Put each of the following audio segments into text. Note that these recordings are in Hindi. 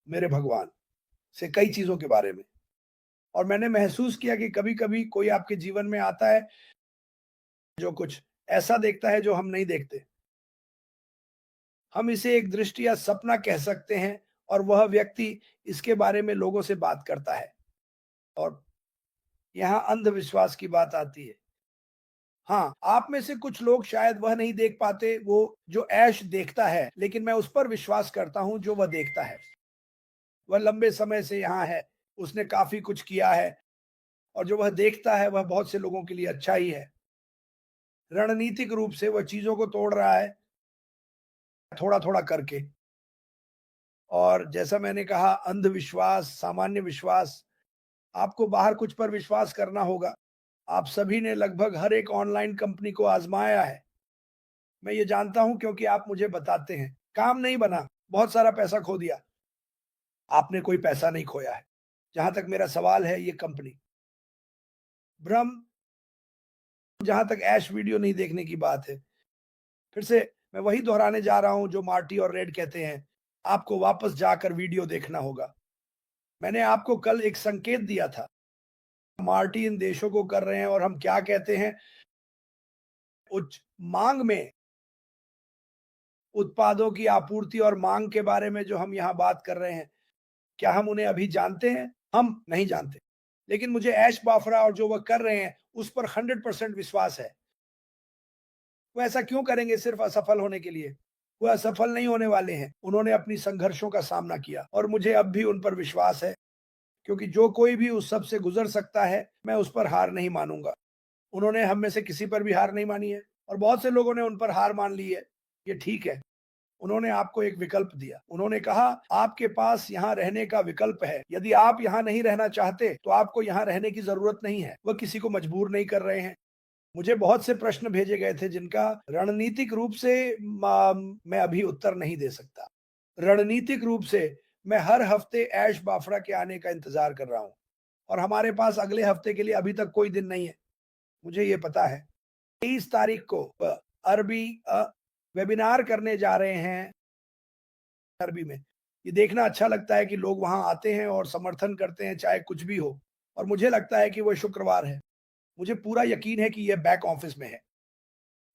मेरे भगवान से कई चीज़ों के बारे में। और मैंने महसूस किया कि कभी-कभी कोई आपके जीवन में आता है, जो कुछ ऐसा देखता है जो हम नहीं देखते। हम इसे एक दृष्टि या सपना कह सकते हैं और वह व्यक्ति इसके बारे में लोगों से बात करता है। और यहाँ अंधविश्वास की बात आती है। हाँ, आप में से कुछ लोग शायद वह नहीं देख पाते, वो जो ऐश देखता है, लेकिन मैं उस पर विश्वास करता हूँ जो वह देखता है। वह लंबे समय से यहाँ है, उसने काफ़ी कुछ किया है और जो वह देखता है, वह बहुत से लोगों के लिए अच्छा ही है। रणनीतिक रूप से वह चीज़ों को तोड़ रहा है, थोड़ा-थोड़ा करके। और जैसा मैंने कहा, अंधविश्वास, सामान्य विश्वास, आपको बाहर कुछ पर विश्वास करना होगा। आप सभी ने लगभग हर एक ऑनलाइन कंपनी को आज़माया है। मैं ये जानता हूँ क्योंकि आप मुझे बताते हैं। काम नहीं बना, बहुत सारा पैसा खो दिया। आपने कोई पैसा नहीं खोया है। जहाँ तक मेरा सवाल है, ये कंपनी। भ्रम, जहाँ तक ऐश वीडियो नहीं देखने की बात है। फिर से मैं वही दोहराने जा रहा हूँ जो मार्टी और रेड कहते हैं, आपको वापस जाकर वीडियो देखना होगा। मैंने आपको कल एक संकेत दिया था। मार्टी इन देशों को कर रहे हैं और हम क्या कहते हैं, उच्च माँग में उत्पादों की आपूर्ति और माँग के बारे में जो हम यहाँ बात कर रहे हैं, क्या हम उन्हें अभी जानते हैं? हम नहीं जानते। लेकिन मुझे ऐश बाफरा और जो वह कर रहे हैं, उस पर 100% विश्वास है। वो ऐसा क्यों करेंगे सिर्फ असफल होने के लिए? वो असफल नहीं होने वाले हैं। उन्होंने अपनी संघर्षों का सामना किया और मुझे अब भी उन पर विश्वास है, क्योंकि जो कोई भी उस सब से गुज़र सकता है, मैं उस पर हार नहीं मानूँगा। उन्होंने हम में से किसी पर भी हार नहीं मानी है और बहुत से लोगों ने उन पर हार मान ली है। ये ठीक है। उन्होंने आपको एक विकल्प दिया। उन्होंने कहा, आपके पास यहाँ रहने का विकल्प है। यदि आप यहाँ नहीं रहना चाहते, तो आपको यहाँ रहने की ज़रूरत नहीं है। वह किसी को मजबूर नहीं कर रहे हैं। मुझे बहुत से प्रश्न भेजे गए थे जिनका रणनीतिक रूप से मैं अभी उत्तर नहीं दे सकता। रणनीतिक रूप से मैं हर हफ्ते ऐश बाफरा के आने का इंतज़ार कर रहा हूँ और हमारे पास अगले हफ्ते के लिए अभी तक कोई दिन नहीं है। मुझे ये पता है। 23 तारीख को अरबी वेबिनार करने जा रहे हैं अरबी में। ये देखना अच्छा लगता है कि लोग वहाँ आते हैं और समर्थन करते हैं, चाहे कुछ भी हो। और मुझे लगता है कि वो शुक्रवार है। मुझे पूरा यकीन है कि ये बैक ऑफिस में है।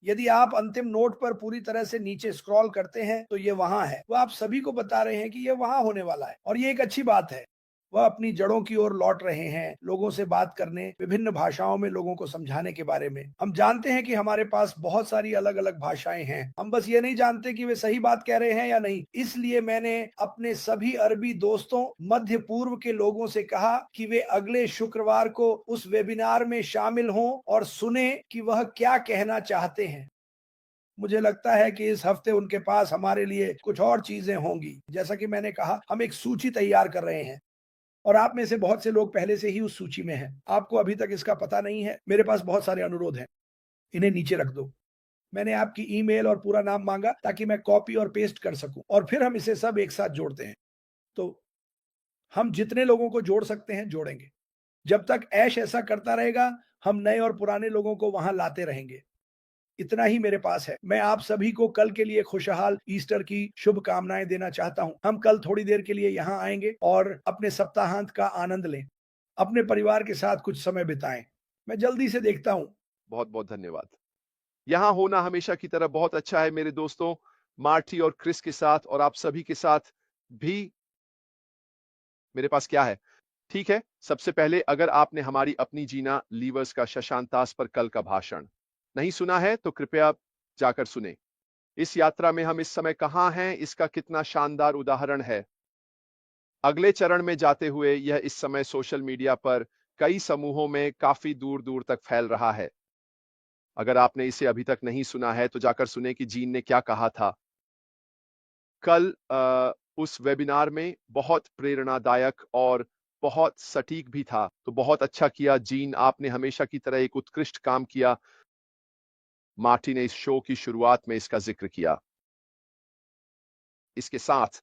यदि आप अंतिम नोट पर पूरी तरह से नीचे स्क्रॉल करते हैं, तो ये वहाँ है। वो आप सभी को बता रहे हैं कि ये वहाँ होने वाला है और ये एक अच्छी बात है। वह अपनी जड़ों की ओर लौट रहे हैं, लोगों से बात करने, विभिन्न भाषाओं में लोगों को समझाने के बारे में। हम जानते हैं कि हमारे पास बहुत सारी अलग-अलग भाषाएँ हैं। हम बस ये नहीं जानते कि वे सही बात कह रहे हैं या नहीं। इसलिए मैंने अपने सभी अरबी दोस्तों, मध्य पूर्व के लोगों से कहा कि वे अगले शुक्रवार को उस वेबिनार में शामिल हों और सुनें कि वह क्या कहना चाहते हैं। मुझे लगता है कि इस हफ्ते उनके पास हमारे लिए कुछ और चीज़ें होंगी। जैसा कि मैंने कहा, हम एक सूची तैयार कर रहे हैं और आप में से बहुत से लोग पहले से ही उस सूची में हैं। आपको अभी तक इसका पता नहीं है। मेरे पास बहुत सारे अनुरोध हैं, इन्हें नीचे रख दो। मैंने आपकी ईमेल और पूरा नाम माँगा ताकि मैं कॉपी और पेस्ट कर सकूँ और फिर हम इसे सब एक साथ जोड़ते हैं। तो हम जितने लोगों को जोड़ सकते हैं, जोड़ेंगे। जब तक ऐश ऐसा करता रहेगा, हम नए और पुराने लोगों को वहाँ लाते रहेंगे। इतना ही मेरे पास है। मैं आप सभी को कल के लिए खुशहाल ईस्टर की शुभकामनाएँ देना चाहता हूँ। हम कल थोड़ी देर के लिए यहाँ आएँगे और अपने सप्ताहांत का आनंद लें। अपने परिवार के साथ कुछ समय बिताएँ। मैं जल्दी से देखता हूँ। बहुत-बहुत धन्यवाद। यहाँ होना हमेशा की तरह बहुत अच्छा है मेरे दोस्तों, मार्टी और क्रिस के साथ और आप सभी के साथ भी मेरे पास क्या है? ठीक है, सबसे पहले अगर आपने हमारी अपनी जीना लीवर्स का शशांतास पर कल का भाषण नहीं सुना है, तो कृपया जाकर सुनें। इस यात्रा में हम इस समय कहाँ हैं, इसका कितना शानदार उदाहरण है। अगले चरण में जाते हुए यह इस समय सोशल मीडिया पर कई समूहों में काफ़ी दूर-दूर तक फैल रहा है। अगर आपने इसे अभी तक नहीं सुना है, तो जाकर सुनें कि जीन ने क्या कहा था। कल उस वेबिनार में बहुत प्रेरणादायक और बहुत सटीक भी था। तो बहुत अच्छा किया जीन, आपने हमेशा की तरह एक उत्कृष्ट काम किया। मार्टी ने इस शो की शुरुआत में इसका ज़िक्र किया। इसके साथ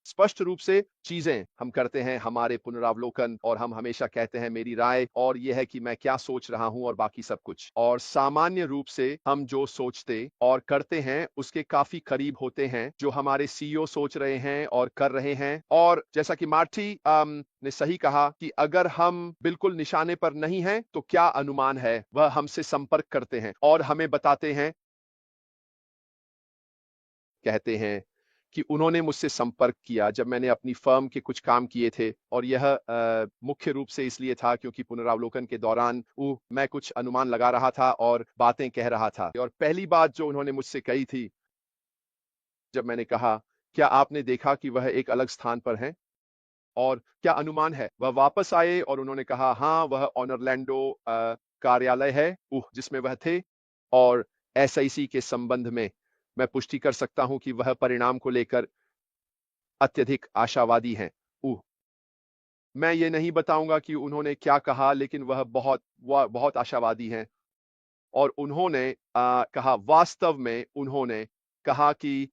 स्पष्ट रूप से चीजें हम करते हैं, हमारे पुनरावलोकन, और हम हमेशा कहते हैं मेरी राय और यह है कि मैं क्या सोच रहा हूं और बाकी सब कुछ। और सामान्य रूप से हम जो सोचते और करते हैं उसके काफी करीब होते हैं जो हमारे सीईओ सोच रहे हैं और कर रहे हैं। और जैसा कि मार्टी ने सही कहा कि अगर हम बिल्कुल निशाने पर नहीं हैं तो क्या अनुमान है, वह हमसे संपर्क करते हैं और हमें बताते हैं, कहते हैं कि उन्होंने मुझसे संपर्क किया जब मैंने अपनी फर्म के कुछ काम किए थे, और यह मुख्य रूप से इसलिए था क्योंकि पुनरावलोकन के दौरान मैं कुछ अनुमान लगा रहा था और बातें कह रहा था। और पहली बात जो उन्होंने मुझसे कही थी, जब मैंने कहा, क्या आपने देखा कि वह एक अलग स्थान पर हैं और क्या अनुमान है? वह वापस आए और उन्होंने कहा, हाँ, वह ऑर्लैंडो कार्यालय है जिसमें वह थे, और एसआईसी के संबंध में मैं पुष्टि कर सकता हूं कि वह परिणाम को लेकर अत्यधिक आशावादी हैं। मैं ये नहीं बताऊंगा कि उन्होंने क्या कहा, लेकिन वह बहुत आशावादी हैं। और उन्होंने कहा, वास्तव में उन्होंने कहा कि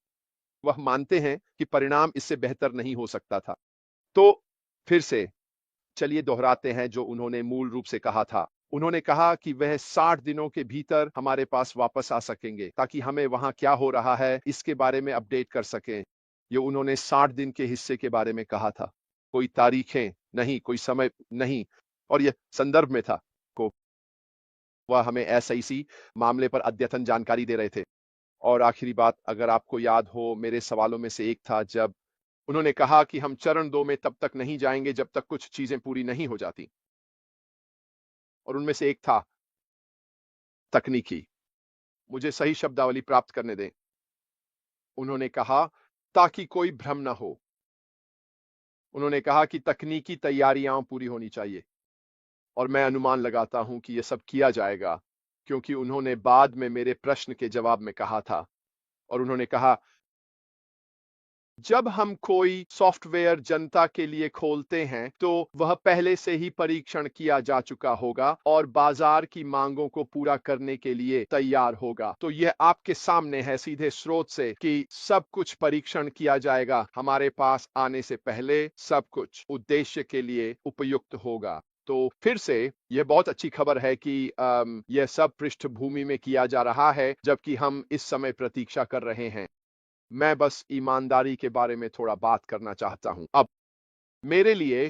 वह मानते हैं कि परिणाम इससे बेहतर नहीं हो सकता था। तो फिर से चलिए दोहराते हैं जो उन्होंने मूल रूप से कहा था। उन्होंने कहा कि वह 60 दिनों के भीतर हमारे पास वापस आ सकेंगे ताकि हमें वहां क्या हो रहा है इसके बारे में अपडेट कर सकें। ये उन्होंने 60 दिन के हिस्से के बारे में कहा था, कोई तारीखें नहीं, कोई समय नहीं, और यह संदर्भ में था को वह हमें एसआईसी मामले पर अद्यतन जानकारी दे रहे थे। और आखिरी बात, अगर आपको याद हो, मेरे सवालों में से एक था जब उन्होंने कहा कि हम चरण 2 में तब तक नहीं जाएंगे जब तक कुछ चीजें पूरी नहीं हो जाती, और उनमें से एक था तकनीकी। मुझे सही शब्दावली प्राप्त करने दें। उन्होंने कहा, ताकि कोई भ्रम न हो, उन्होंने कहा कि तकनीकी तैयारियां पूरी होनी चाहिए, और मैं अनुमान लगाता हूं कि यह सब किया जाएगा क्योंकि उन्होंने बाद में मेरे प्रश्न के जवाब में कहा था, और उन्होंने कहा, जब हम कोई सॉफ्टवेयर जनता के लिए खोलते हैं तो वह पहले से ही परीक्षण किया जा चुका होगा और बाजार की मांगों को पूरा करने के लिए तैयार होगा। तो यह आपके सामने है सीधे स्रोत से कि सब कुछ परीक्षण किया जाएगा, हमारे पास आने से पहले सब कुछ उद्देश्य के लिए उपयुक्त होगा। तो फिर से यह बहुत अच्छी खबर है कि यह सब पृष्ठभूमि में किया जा रहा है जबकि हम इस समय प्रतीक्षा कर रहे हैं। मैं बस ईमानदारी के बारे में थोड़ा बात करना चाहता हूं। अब मेरे लिए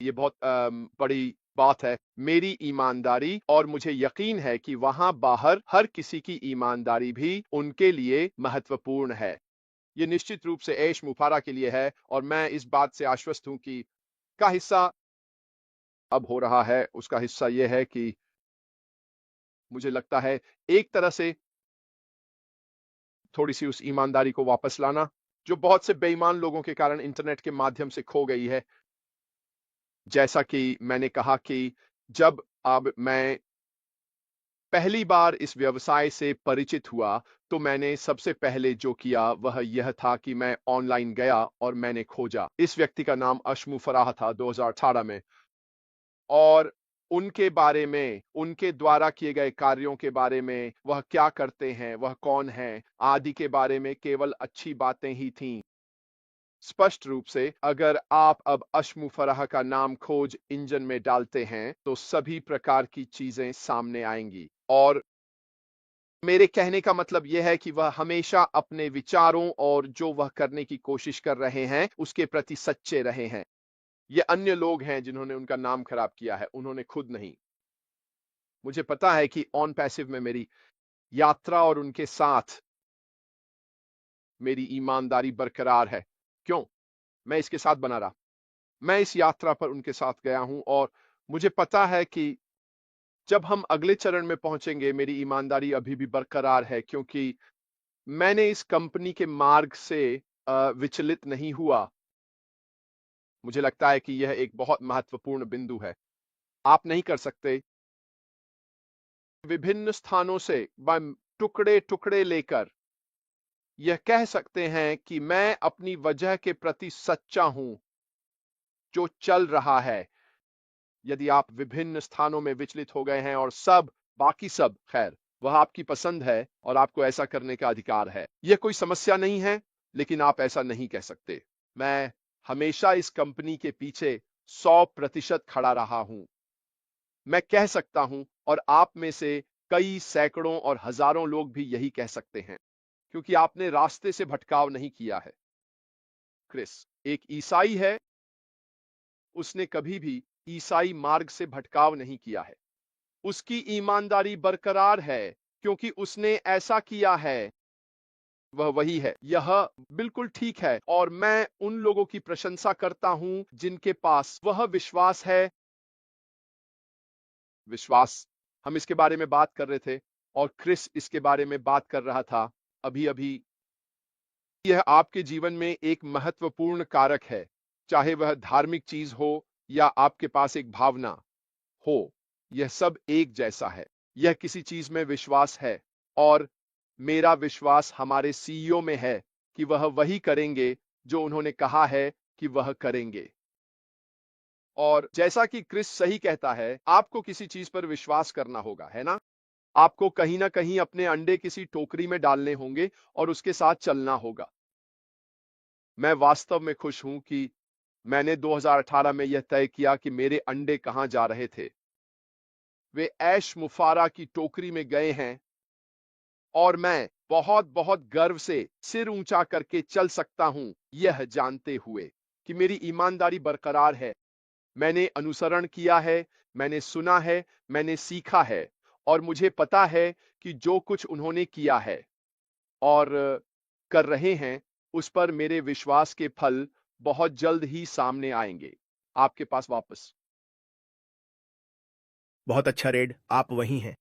ये बहुत बड़ी बात है, मेरी ईमानदारी, और मुझे यकीन है कि वहां बाहर हर किसी की ईमानदारी भी उनके लिए महत्वपूर्ण है। ये निश्चित रूप से ऐश मुफारा के लिए है, और मैं इस बात से आश्वस्त हूं कि का हिस्सा अब हो रहा है, उसका हिस्सा यह है कि मुझे लगता है एक तरह से थोड़ी सी उस ईमानदारी को वापस लाना जो बहुत से बेईमान लोगों के कारण इंटरनेट के माध्यम से खो गई है। जैसा कि मैंने कहा कि जब अब मैं पहली बार इस व्यवसाय से परिचित हुआ तो मैंने सबसे पहले जो किया वह यह था कि मैं ऑनलाइन गया और मैंने खोजा। इस व्यक्ति का नाम अशमु फराह था 2018 में, और उनके बारे में, उनके द्वारा किए गए कार्यों के बारे में, वह क्या करते हैं, वह कौन है, आदि के बारे में केवल अच्छी बातें ही थीं। स्पष्ट रूप से अगर आप अब अशमु फराह का नाम खोज इंजन में डालते हैं तो सभी प्रकार की चीजें सामने आएंगी, और मेरे कहने का मतलब यह है कि वह हमेशा अपने विचारों और जो वह करने की कोशिश कर रहे हैं उसके प्रति सच्चे रहे हैं। ये अन्य लोग हैं जिन्होंने उनका नाम खराब किया है, उन्होंने खुद नहीं। मुझे पता है कि ऑन पैसिव में मेरी यात्रा और उनके साथ मेरी ईमानदारी बरकरार है। क्यों? मैं इसके साथ बना रहा, मैं इस यात्रा पर उनके साथ गया हूं, और मुझे पता है कि जब हम अगले चरण में पहुंचेंगे मेरी ईमानदारी अभी भी बरकरार है, क्योंकि मैंने इस कंपनी के मार्ग से विचलित नहीं हुआ। मुझे लगता है कि यह एक बहुत महत्वपूर्ण बिंदु है। आप नहीं कर सकते विभिन्न स्थानों से टुकड़े टुकड़े लेकर यह कह सकते हैं कि मैं अपनी वजह के प्रति सच्चा हूं जो चल रहा है। यदि आप विभिन्न स्थानों में विचलित हो गए हैं और सब बाकी सब, खैर वह आपकी पसंद है और आपको ऐसा करने का अधिकार है, यह कोई समस्या नहीं है, लेकिन आप ऐसा नहीं कह सकते। मैं हमेशा इस कंपनी के पीछे 100% खड़ा रहा हूं। मैं कह सकता हूं और आप में से कई सैकड़ों और हजारों लोग भी यही कह सकते हैं, क्योंकि आपने रास्ते से भटकाव नहीं किया है। क्रिस एक ईसाई है, उसने कभी भी ईसाई मार्ग से भटकाव नहीं किया है। उसकी ईमानदारी बरकरार है क्योंकि उसने ऐसा किया है। वह वही है। यह बिल्कुल ठीक है और मैं उन लोगों की प्रशंसा करता हूं जिनके पास वह विश्वास है। विश्वास, हम इसके बारे में बात कर रहे थे और क्रिस इसके बारे में बात कर रहा था अभी अभी। यह आपके जीवन में एक महत्वपूर्ण कारक है, चाहे वह धार्मिक चीज हो या आपके पास एक भावना हो, यह सब एक जैसा है। यह किसी चीज में विश्वास है और मेरा विश्वास हमारे सीईओ में है कि वह वही करेंगे जो उन्होंने कहा है कि वह करेंगे। और जैसा कि क्रिस सही कहता है, आपको किसी चीज पर विश्वास करना होगा, है ना? आपको कहीं ना कहीं अपने अंडे किसी टोकरी में डालने होंगे और उसके साथ चलना होगा। मैं वास्तव में खुश हूं कि मैंने 2018 में यह तय किया कि मेरे अंडे कहां जा रहे थे। वे ऐश मुफारा की टोकरी में गए हैं और मैं बहुत बहुत गर्व से सिर ऊंचा करके चल सकता हूं, यह जानते हुए कि मेरी ईमानदारी बरकरार है। मैंने अनुसरण किया है, मैंने सुना है, मैंने सीखा है और मुझे पता है कि जो कुछ उन्होंने किया है और कर रहे हैं, उस पर मेरे विश्वास के फल बहुत जल्द ही सामने आएंगे आपके पास वापस। बहुत अच्छा रेड, आप वही हैं।